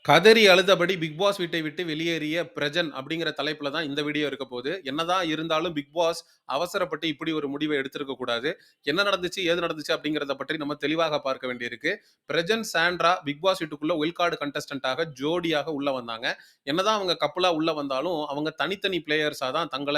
கதறி அழுதபடி big pass வீட்டை விட்டு வெளியேறிய பிரஜன் அப்படிங்கிற தலைப்புல தான் இந்த வீடியோ இருக்க போகுது. என்னதான் இருந்தாலும் பிக் பாஸ் அவசரப்பட்டு இப்படி ஒரு முடிவை எடுத்திருக்க கூடாது. என்ன நடந்துச்சு, ஏது நடந்துச்சு அப்படிங்கிறத பற்றி நம்ம தெளிவாக பார்க்க வேண்டியிருக்கு. பிரஜன், சாண்ட்ரா பிக் பாஸ் வீட்டுக்குள்ள ஒயில்ட் கார்டு கண்டஸ்டன்ட்டாக ஜோடியாக உள்ள வந்தாங்க. என்னதான் அவங்க கப்புலா உள்ள வந்தாலும் அவங்க தனித்தனி பிளேயர்ஸா தான் தங்கள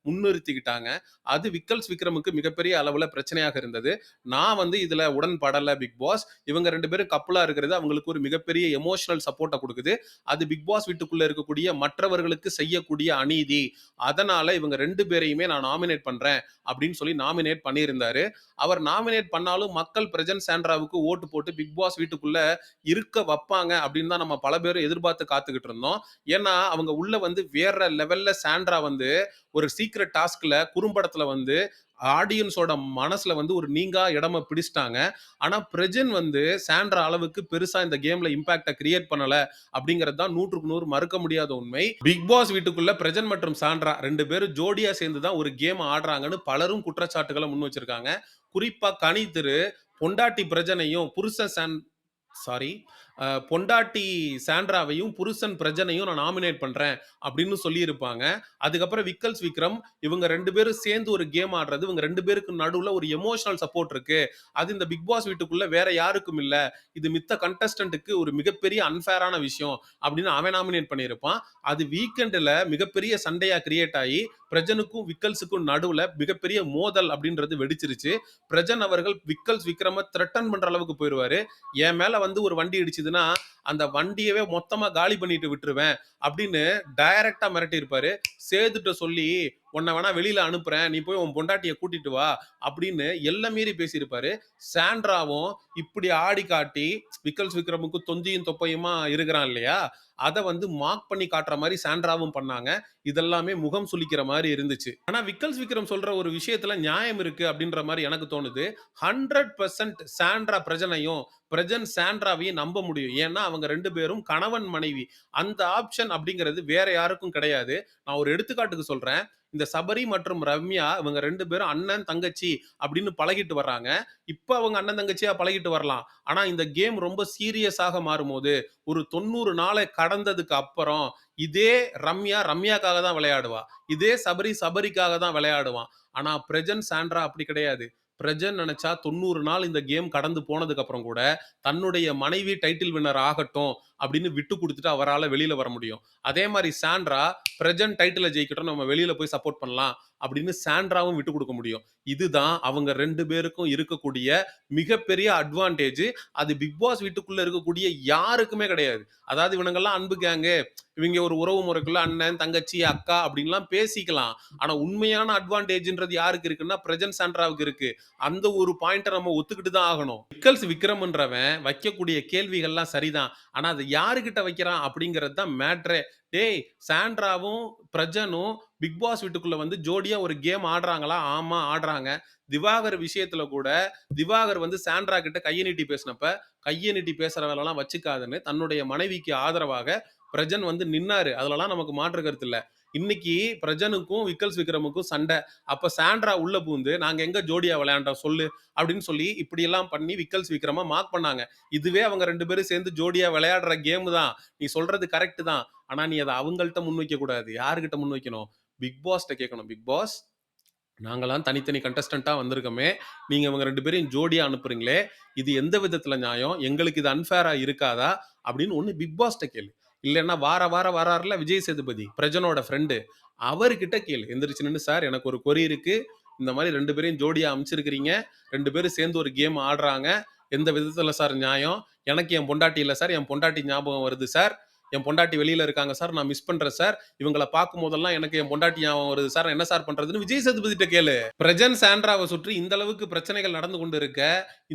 முன்னிறுத்திக்கிட்டாங்க. அது விக்கல்ஸ் விக்ரமுக்கு மிகப்பெரிய அளவுல பிரச்சனையாக இருந்தது. நான் வந்து இதுல உடன்படல பிக் பாஸ். இவங்க 2 பேரும் கப்புலா இருக்கிறது அவங்களுக்கு ஒரு மிகப்பெரிய எமோஷனல் சப்போர்ட்ட குடுக்குது. அது பிக் பாஸ் வீட்டுக்குள்ள இருக்கக்கூடிய மற்றவர்களுக்கு செய்யக்கூடிய அநீதி. அதனால இவங்க 2 பேரையுமே நான் நாமினேட் பண்றேன் அப்படின்னு சொல்லி நாமினேட் பண்ணியிருந்தாரு. அவர் நாமினேட் பண்ணாலும் மக்கள் பிரஜன் சாண்ட்ராவுக்கு ஓட்டு போட்டு பிக் பாஸ் வீட்டுக்குள்ள இருக்க வப்பாங்க அப்படின்னு தான் நம்ம பல பேரும் எதிர்பார்த்து காத்துக்கிட்டு இருந்தோம். ஏன்னா அவங்க உள்ள வந்து வேற லெவல்ல சாண்ட்ரா வந்து ஒரு சீக்ரெட் டாஸ்க்ல குறும்படத்துல வந்து ஆடியன்ஸோட மனசுல வந்து ஒரு நீங்கா இடம பிடிச்சிட்டாங்க. ஆனா பிரஜன் வந்து சாண்ட்ரா அளவுக்கு பெருசா இந்த கேம்ல இம்பாக்ட கிரியேட் பண்ணல அப்படிங்கிறது தான் 100க்கு 100 மறுக்க முடியாத உண்மை. பிக் பாஸ் வீட்டுக்குள்ள பிரஜன் மற்றும் சாண்ட்ரா 2 பேரும் ஜோடியா சேர்ந்து தான் ஒரு கேம் ஆடுறாங்கன்னு பலரும் குற்றச்சாட்டுகளை முன் வச்சிருக்காங்க. குறிப்பா கனி திரு பொண்டாட்டி பிரஜனையும் புருஷன் சாரி பொண்டாட்டி சாண்ட்ராவையும் புருஷன் பிரஜனையும் நான் நாமினேட் பண்றேன் அப்படின்னு சொல்லியிருப்பாங்க. அதுக்கப்புறம் விக்கல்ஸ் விக்ரம் இவங்க 2 பேரும் சேர்ந்து ஒரு கேம் ஆடுறது இவங்க 2 பேருக்கு நடுவுல ஒரு எமோஷனல் சப்போர்ட் இருக்கு. அது இந்த பிக் பாஸ் வீட்டுக்குள்ள வேற யாருக்கும் இல்ல. இது மித்த கண்டஸ்டன்ட்டுக்கு ஒரு மிகப்பெரிய அன்ஃபேரான விஷயம் அப்படின்னு அவன் நாமினேட் பண்ணியிருப்பான். அது வீக்கெண்ட்ல மிகப்பெரிய சண்டையா கிரியேட் ஆகி பிரஜனுக்கும் விக்கல்ஸுக்கும் நடுவுல மிகப்பெரிய மோதல் அப்படின்றது வெடிச்சிருச்சு. பிரஜன் அவர்கள் விக்கல்ஸ் விக்ரம த்ரெட்டன் பண்ற அளவுக்கு போயிருவாரு. என் மேல வந்து ஒரு வண்டி இடிச்சுதுன்னா அந்த வண்டியவே மொத்தமா காலி பண்ணிட்டு விட்டுருவேன் அப்படின்னு டைரக்டா மிரட்டி இருப்பாரு. சேதுட்ட சொல்லி உன்னை வேணா வெளியில அனுப்புறேன், நீ போய் உன் பொண்டாட்டிய கூட்டிட்டு வா அப்படின்னு எல்லை மீறி பேசியிருப்பாரு. சாண்ட்ராவும் இப்படி ஆடி காட்டி விக்கல்ஸ் விக்ரமுக்கு தொந்தியும் தொப்பையுமா இருக்கிறான் இல்லையா, அதை வந்து மார்க் பண்ணி காட்டுற மாதிரி சாண்ட்ராவும் பண்ணாங்க. இதெல்லாமே முகம் சுளிக்கிற மாதிரி இருந்துச்சு. ஆனா விக்கல்ஸ் விக்ரம் சொல்ற ஒரு விஷயத்துல நியாயம் இருக்கு அப்படின்ற மாதிரி எனக்கு தோணுது. 100% சாண்ட்ரா பிரஜனையும் பிரஜன் சாண்ட்ராவையும் நம்ப முடியும். ஏன்னா அவங்க 2 பேரும் கணவன் மனைவி. அந்த ஆப்ஷன் அப்படிங்கிறது வேற யாருக்கும் கிடையாது. நான் ஒரு எடுத்துக்காட்டுக்கு சொல்றேன். இந்த சபரி மற்றும் ரம்யா இவங்க 2 பேரும் அண்ணன் தங்கச்சி அப்படின்னு பழகிட்டு வர்றாங்க. இப்ப அவங்க அண்ணன் தங்கச்சியா பழகிட்டு வரலாம். ஆனா இந்த கேம் ரொம்ப சீரியஸாக மாறும்போது ஒரு 90 நாளை கடந்ததுக்கு அப்புறம் இதே ரம்யா ரம்யாக்காக தான் விளையாடுவா. இதே சபரி சபரிக்காக தான் விளையாடுவான். ஆனா பிரஜன் சாண்ட்ரா அப்படி கிடையாது. பிரஜன் நினைச்சா 90 நாள் இந்த கேம் கடந்து போனதுக்கு அப்புறம் கூட தன்னுடைய மனைவி டைட்டில் வின்னர் ஆகட்டும் அப்படின்னு விட்டு கொடுத்துட்டு அவரால வெளியில வர முடியும். அதே மாதிரி சாண்ட்ரா பிரஜன் டைட்டில ஜெயிக்கட்டும் நம்ம வெளியில போய் சப்போர்ட் பண்ணலாம் அப்படின்னு சாண்ட்ராவும் விட்டு கொடுக்க முடியும். இதுதான் அவங்க 2 பேருக்கும் இருக்கக்கூடிய மிகப்பெரிய அட்வான்டேஜ். அது பிக் பாஸ் வீட்டுக்குள்ள இருக்கக்கூடிய யாருக்குமே கிடையாது. அதாவது இவனுங்கெல்லாம் அன்பு கேங்கு, இவங்க ஒரு உறவு முறைக்குள்ள அண்ணன் தங்கச்சி அக்கா அப்படின்லாம் பேசிக்கலாம். ஆனா உண்மையான அட்வான்டேஜ்ன்றது யாருக்கு இருக்குன்னா பிரஜன் சாண்ட்ராவுக்கு இருக்கு. அந்த ஒரு பாயிண்ட நம்ம ஒத்துக்கிட்டு தான் ஆகணும். விக்கல்ஸ் விக்ரம்ன்றவன் வைக்கக்கூடிய கேள்விகள்லாம் சரிதான். ஆனா அது யாருகிட்ட வைக்கிறான் அப்படிங்கிறது தான் மேட்ரே. டேய் சாண்ட்ராவும் பிரஜனும் பிக் பாஸ் வீட்டுக்குள்ள வந்து ஜோடியா ஒரு கேம் ஆடுறாங்களா? ஆமா ஆடுறாங்க. திவாகர் விஷயத்துல கூட திவாகர் வந்து சாண்ட்ரா கிட்ட கைய நீட்டி பேசினப்ப கைய நீட்டி பேசுற வேலைலாம் வச்சுக்காதுன்னு தன்னுடைய மனைவிக்கு ஆதரவாக பிரஜன் வந்து நின்னாரு. அதுலலாம் நமக்கு மாற்று கருத்து இல்ல. இன்னைக்கு பிரஜனுக்கும் விக்கல்ஸ் விக்ரமுக்கும் சண்டை. அப்ப சாண்ட்ரா உள்ள பூந்து நாங்க எங்க ஜோடியா விளையாண்டோம் சொல்லு அப்படின்னு சொல்லி இப்படி எல்லாம் பண்ணி விக்கல்ஸ் விக்ரம மார்க் பண்ணாங்க. இதுவே அவங்க 2 பேரும் சேர்ந்து ஜோடியா விளையாடுற கேம் தான். நீ சொல்றது கரெக்ட் தான். ஆனா நீ அதை அவங்கள்ட்ட முன்வைக்க கூடாது. யாருகிட்ட முன்வைக்கணும்? பிக் பாஸ்ட்ட கேட்கணும். பிக் பாஸ் நாங்கலாம் தனித்தனி கண்டஸ்டன்ட்டா வந்திருக்கோமே. நீங்க இவங்க 2 பேரையும் ஜோடியா அனுப்புறீங்களே, இது எந்த விதத்துல நியாயம்? எங்களுக்கு இது அன்ஃபேரா இருக்காதா? அப்படின்னு ஒண்ணு பிக் பாஸ்ட்ட கேளு. இல்லன்னா வாரம் வராருல்ல விஜய் சேதுபதி, பிரஜனோட ஃப்ரெண்டு. அவர்கிட்ட கேளு. எந்திரிச்சு நின்னு, "சார் எனக்கு ஒரு கொரி இருக்கு. இந்த மாரி 2 பேரையும் ஜோடியா அனுப்பிச்சிருக்கிறீங்க. 2 பேரும் சேர்ந்து ஒரு கேம் ஆடுறாங்க. எந்த விதத்துல சார் நியாயம்? எனக்கு என் பொண்டாட்டி இல்ல சார். என் பொண்டாட்டி ஞாபகம் வருது சார். என் பொண்டாட்டி வெளியில இருக்காங்க சார். நான் மிஸ் பண்றேன் சார். இவங்கள பார்க்கும் போதெல்லாம் எனக்கு என் பொண்டாட்டி ஞாபகம் வருது சார். என்ன சார் பண்றதுன்னு விஜய் சேதுபதிட்ட கேளு. பிரஜன் சாண்ட்ராவை சுற்றி இந்த அளவுக்கு பிரச்சனைகள் நடந்து கொண்டு இருக்க,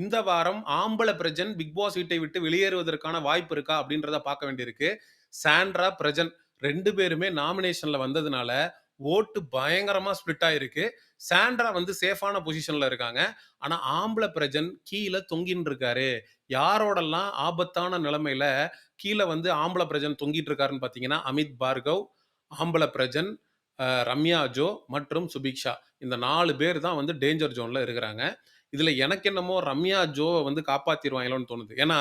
இந்த வாரம் ஆம்பள பிரஜன் பிக் பாஸ் வீட்டை விட்டு வெளியேறுவதற்கான வாய்ப்பு இருக்கா அப்படின்றத பார்க்க வேண்டியிருக்கு. சாண்ட்ரா, பிரஜன் 2 பேருமே நாமினேஷன்ல வந்ததுனால ஓட்டு பயங்கரமா ஸ்ப்ளிட் ஆயிருக்கு. சாண்ட்ரா வந்து சேஃபான பொசிஷன்ல இருக்காங்க. ஆனா ஆம்பள பிரஜன் கீழ தொங்கின்னு இருக்காரு. யாரோடெல்லாம் ஆபத்தான நிலைமையில கீழ வந்து ஆம்பள பிரஜன் தொங்கிட்டு இருக்காருன்னு பார்த்தீங்கன்னா, அமித் பார்கவ், ஆம்பள பிரஜன், ரம்யா ஜோ மற்றும் சுபிக்ஷா. இந்த 4 பேர் தான் வந்து டேஞ்சர் ஜோன்ல இருக்கிறாங்க. இதுல எனக்கு என்னமோ ரம்யா ஜோவ வந்து காப்பாத்திருவாங்களோன்னு தோணுது. ஏன்னா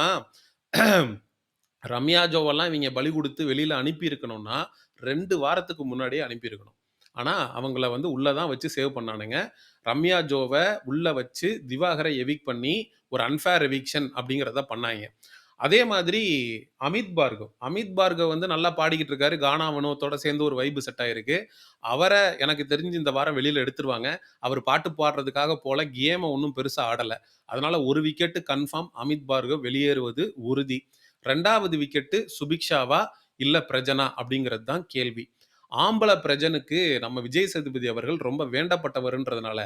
ரம்யா ஜோவெல்லாம் இவைங்க பலி குடுத்து வெளியில அனுப்பியிருக்கணும்னா, 2 வாரத்துக்கு முன்னாடியே அனுப்பியிருக்கணும். ஆனா, அவங்கள வந்து உள்ள தான் வச்சு சேவ் பண்ணானுங்க. ரம்யா ஜோவ உள்ள வச்சு திவாகர எவிக்ட் பண்ணி, ஒரு அன்ஃபேர் எவிக்ஷன் அப்படிங்கிறத பண்ணாய்ங்க. அதே மாதிரி அமித் பார்கவ் வந்து நல்லா பாடிக்கிட்டு இருக்காரு. கானா வினோத்தோட சேர்ந்து ஒரு வைப் செட் ஆயிருக்கு. அவர எனக்கு தெரிஞ்சு இந்த வாரம் வெளியில எடுத்துருவாங்க. அவர் பாட்டு பாடுறதுக்காக போல, கேம ஒண்ணும் பெருசா ஆடல. அதனால 1 விக்கெட் கன்ஃபார்ம் அமித் பார்கவ் வெளியேறுவது உறுதி. 2வது விக்கெட் சுபிக்ஷாவா? இல்ல பிரஜனா? அப்படிங்கிறது தான் கேள்வி. ஆம்பள பிரஜனுக்கு நம்ம விஜய் சேதுபதி அவர்கள் ரொம்ப வேண்டப்பட்டவர்ன்றதுனால,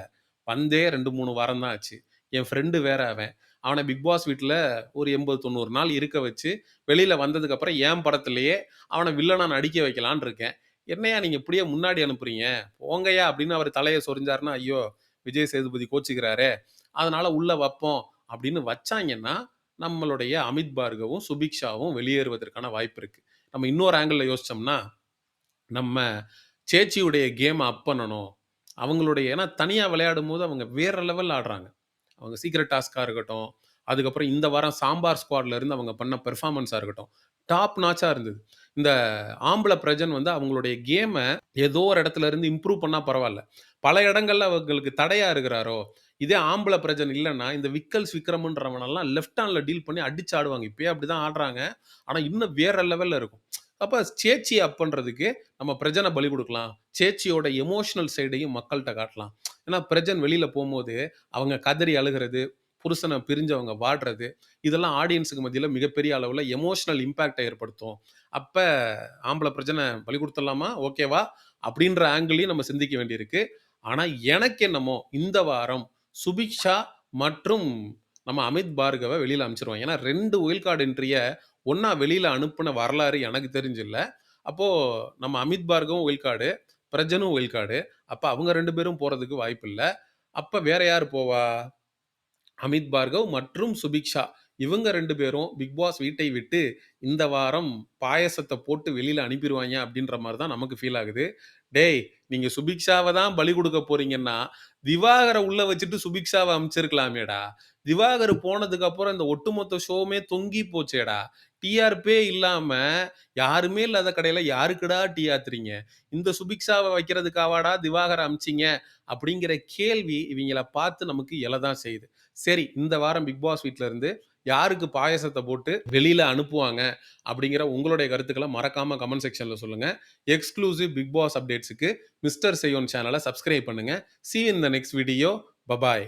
வந்தே 2, 3 வாரம் தான் ஆச்சு. என் ஃப்ரெண்ட் வேற அவன். அவன பிக் பாஸ் வீட்ல ஒரு 80, 90 நாள் இருக்க வச்சு, வெளியில வந்ததுக்கப்புறம் என் படத்திலேயே அவன வில்லனா நடிக்க வைக்கலான்னு இருக்கேன். "என்னய்யா நீங்க இப்படியே முன்னாடி அனுப்புறீங்க? போங்கய்யா" அப்படின்னு அவரு தலைய சொரிஞ்சாருன்னா, ஐயோ! விஜய் சேதுபதி கோச்சுக்கிறாரே! அதனால உள்ள வப்போம் அப்படின்னு வச்சாங்கன்னா, நம்மளுடைய அமித் பார்கவும், சுபிக்ஷாவும் வெளியேறுவதற்கான வாய்ப்பு இருக்கு. நம்ம இன்னொரு ஆங்கிள்ல யோசிச்சோம்னா, நம்ம சேச்சியுடைய கேம அப் பண்ணணும். அவங்களுடைய ஏன்னா தனியா விளையாடும்போது அவங்க வேற லெவல்ல ஆடுறாங்க. அவங்க சீக்ரெட் டாஸ்க்கா இருக்கட்டும், அதுக்கப்புறம் இந்த வாரம் சாம்பார் ஸ்குவாட்ல இருந்து அவங்க பண்ண பெர்ஃபார்மன்ஸா இருக்கட்டும், டாப் நாட்ச்சா இருந்தது. இந்த ஆம்பள பிரஜன் வந்து அவங்களுடைய கேம ஏதோ ஒரு இடத்துல இருந்து இம்ப்ரூவ் பண்ணா பரவால்ல. பல இடங்கள்ல அவங்களுக்கு தடையா இருக்கிறாரோ, இதே ஆம்பள பிரஜன் இல்லன்னா, இந்த விக்கல்ஸ் விக்ரம்ன்றவனெல்லாம் லெஃப்ட் ஹேண்ட்ல டீல் பண்ணி அடிச்சு ஆடுவாங்க. இப்பயே அப்படிதான் ஆடுறாங்க. ஆனா இன்னும் வேற லெவல்ல இருக்கும். அப்ப சேச்சிய அப் பண்றதுக்கு நம்ம பிரஜன பலி குடுக்கலாம். சேச்சியோட எமோஷனல் சைடையும் மக்கள்ட்ட காட்டலாம். ஏன்னா பிரஜன் வெளியில போம்போது, அவங்க கதறி அழுகுறது, புருஷன பிரிஞ்சு அவங்க வாடுறது, இதெல்லாம் ஆடியன்ஸ்க்கு மத்தியில மிகப்பெரிய அளவுல எமோஷனல் இம்பாக்ட்ட ஏற்படுத்தும். அப்ப ஆம்பள பிரஜன பலி குடுத்துடலாமா? ஓகேவா? அப்படின்ற ஆங்கிள்லயும் நம்ம சிந்திக்க வேண்டியிருக்கு. ஆனா எனக்கு என்னமோ இந்த வாரம் சுபிக்ஷா மற்றும் நம்ம அமித் பார்கவ வெளியில அனுப்பிச்சுருவாங்க. ஏன்னா 2 ஒயில்ட் கார்ட் என்ட்ரிய ஒண்ணா வெளியில அனுப்புன வரலாறு எனக்கு தெரிஞ்சு இல்ல. அப்போ நம்ம அமித் பார்கவும் ஒயில்ட் கார்டு, பிரஜனும் ஒயில்ட் கார்டு. அப்ப அவங்க 2 பேரும் போறதுக்கு வாய்ப்பில்ல. அப்ப வேற யார் போவா? அமித் பார்கவ் மற்றும் சுபிக்ஷா. இவங்க 2 பேரும் பிக் பாஸ் வீட்டை விட்டு இந்த வாரம் பாயாசத்த போட்டு வெளியில அனுப்பிருவாய்ங்க அப்படின்ற மாரி தான் நமக்கு ஃபீல் ஆகுது. டேய்! நீங்க சுபிக்ஷாவ தான் பலி குடுக்க போறீங்கன்னா, திவாகர உள்ள வச்சுட்டு சுபிக்ஷாவ அனுப்பிச்சிருக்கலாமேடா! திவாகர் போனதுக்கு அப்புறம் இந்த ஒட்டுமொத்த ஷோவுமே தொங்கி போச்சேடா! டிஆர்பியே இல்லாம யாருமே இல்லாத கடையில யாருக்குடா டீ ஆத்துறீங்க? இந்த சுபிக்ஷாவ வைக்கிறதுக்காவாடா திவாகர அனுப்பிச்சீங்க? அப்படிங்கிற கேள்வி இவைங்கள பார்த்து நமக்கு எழதான் செய்யுது. சரி, இந்த வாரம் பிக் பாஸ் வீட்ல இருந்து யாருக்கு பாயாசத்த போட்டு வெளியில அனுப்புவாங்க? அப்படிங்கிற உங்களுடைய கருத்துக்கள மறக்காம கமெண்ட் செக்ஷன்ல சொல்லுங்க. எக்ஸ்க்ளூசிவ் பிக் பாஸ் அப்டேட்ஸ்க்கு மிஸ்டர் செய்யோன் சேனல சப்ஸ்கிரைப் பண்ணுங்க. See you in the next video. Bye bye.